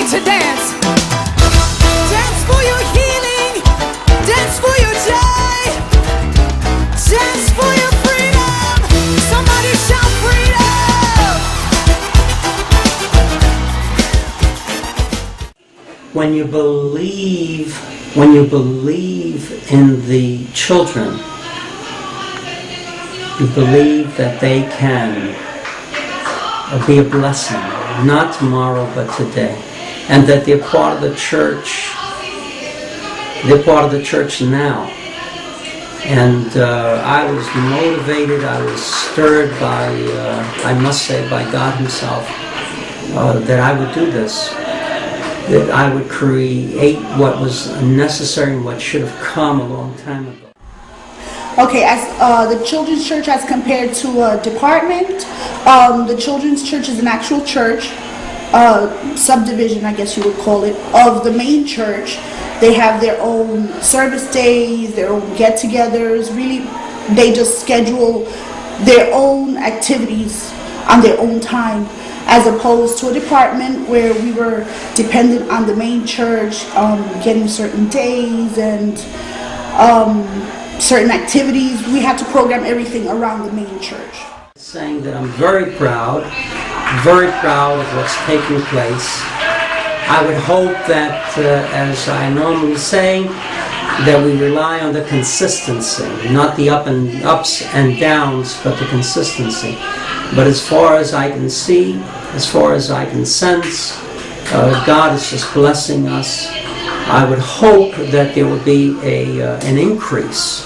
to dance. Dance for your healing. Dance for your joy. Dance for your freedom. Somebody shout freedom. When you believe in the children, you believe that they can be a blessing, not tomorrow but today, and that they're part of the church. They're part of the church now. And I was motivated, I was stirred by, I must say, by God Himself, that I would do this. That I would create what was necessary and what should have come a long time ago. Okay, as the children's church as compared to a department, the children's church is an actual church, subdivision I guess you would call it, of the main church. They have their own service days, their own get-togethers. Really, they just schedule their own activities on their own time, as opposed to a department where we were dependent on the main church, getting certain days and certain activities. We had to program everything around the main church. Saying that I'm very proud of what's taking place. I would hope that, as I normally say, that we rely on the consistency, not the ups and downs, but the consistency. But as far as I can see, as far as I can sense, God is just blessing us. I would hope that there would be an increase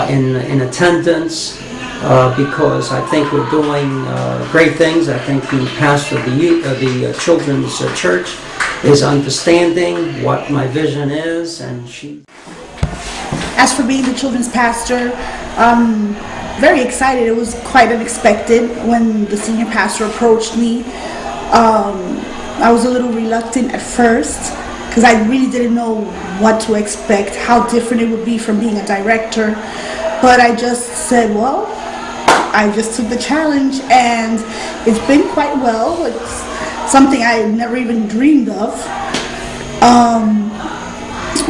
in attendance, because I think we're doing great things. I think the pastor of the children's church is understanding what my vision is, and she. As for being the children's pastor, very excited. It was quite unexpected when the senior pastor approached me. I was a little reluctant at first because I really didn't know what to expect, how different it would be from being a director. But I just said, well, I just took the challenge, and it's been quite well. It's something I had never even dreamed of.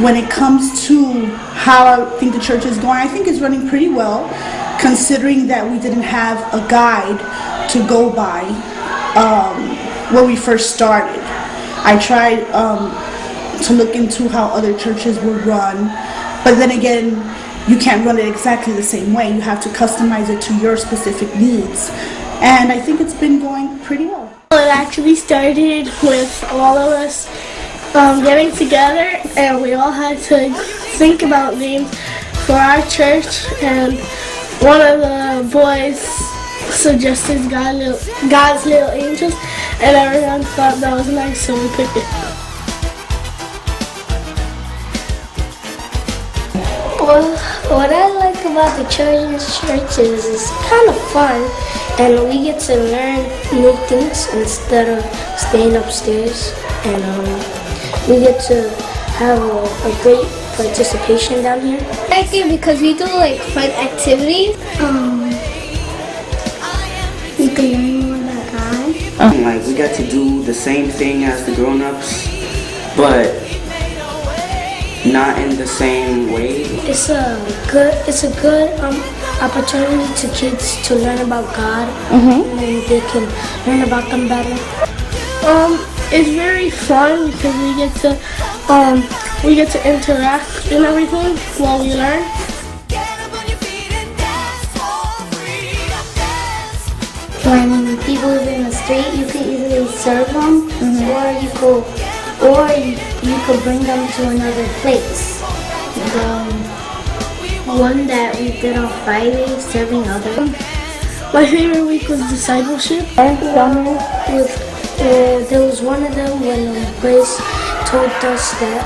When it comes to how I think the church is going, I think it's running pretty well, considering that we didn't have a guide to go by when we first started. I tried to look into how other churches were run, but then again, you can't run it exactly the same way. You have to customize it to your specific needs, and I think it's been going pretty well. It actually started with all of us getting together, and we all had to think about names for our church, and one of the boys suggested God's Little Angels, and everyone thought that was nice, so we picked it. Well, what I like about the children's church is it's kind of fun, and we get to learn new things instead of staying upstairs, and we get to have a great participation down here. I like it because we do like fun activities. We can learn more about God. Like we got to do the same thing as the grown-ups, but not in the same way. It's a good opportunity to kids to learn about God, and they can learn about them better. It's very fun because we get to interact and everything while we learn. When people live in the street, you can easily serve them, or you could bring them to another place. The one that we did on Friday, serving others. My favorite week was discipleship. There was one of them when Grace told us that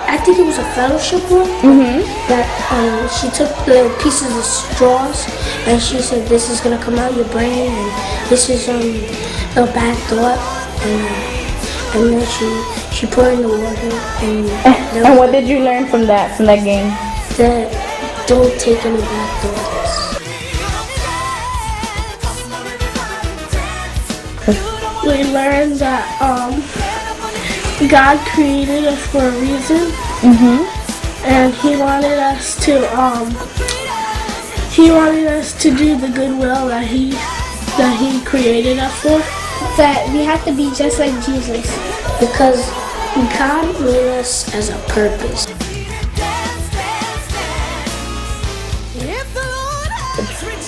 I think it was a fellowship one, that she took little pieces of straws and she said, this is going to come out your brain, and this is a bad thought, and then she put in the water. And what did you learn from that game? That don't take any bad thoughts. Like we learned that God created us for a reason, and He wanted us to do the good will that He created us for. That we have to be just like Jesus. Because God made us as a purpose.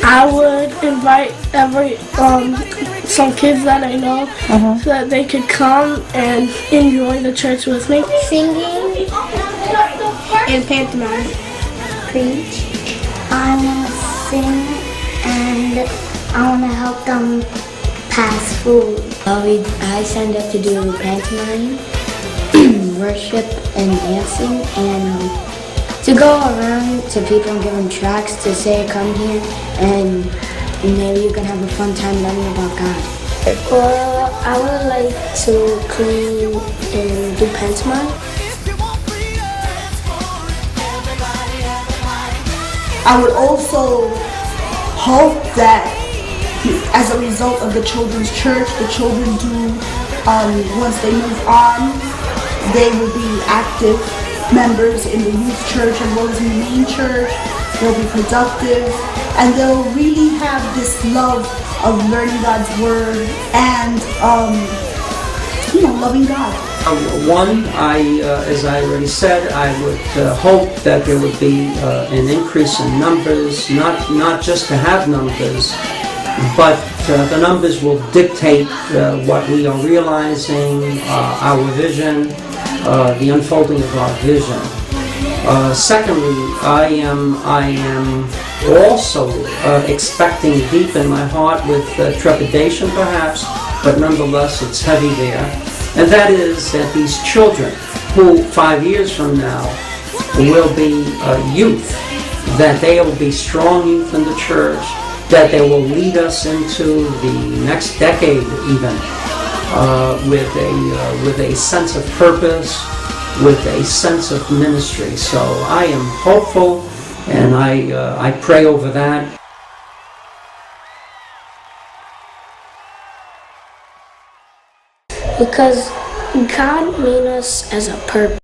I would invite some kids that I know so that they could come and enjoy the church with me. Singing and pantomime. Preach. I want to sing and I want to help them pass food. I signed up to do pantomime, worship, and dancing, and to go around to people and give them tracts to say, come here, and maybe you can have a fun time learning about God. Well, I would like to clean and do pantomime. I would also hope that as a result of the children's church, the children do, once they move on, they will be active members in the youth church as well as in the main church. They'll be productive and they'll really have this love of learning God's word and loving God. As I already said, I would hope that there would be an increase in numbers, not just to have numbers, but the numbers will dictate what we are realizing, our vision, the unfolding of our vision. Secondly, I am also expecting deep in my heart with trepidation perhaps, but nonetheless it's heavy there, and that is that these children who 5 years from now will be youth, that they will be strong youth in the church, that they will lead us into the next decade even with a sense of purpose, with a sense of ministry. So I am hopeful, and I pray over that. Because God made us as a purpose.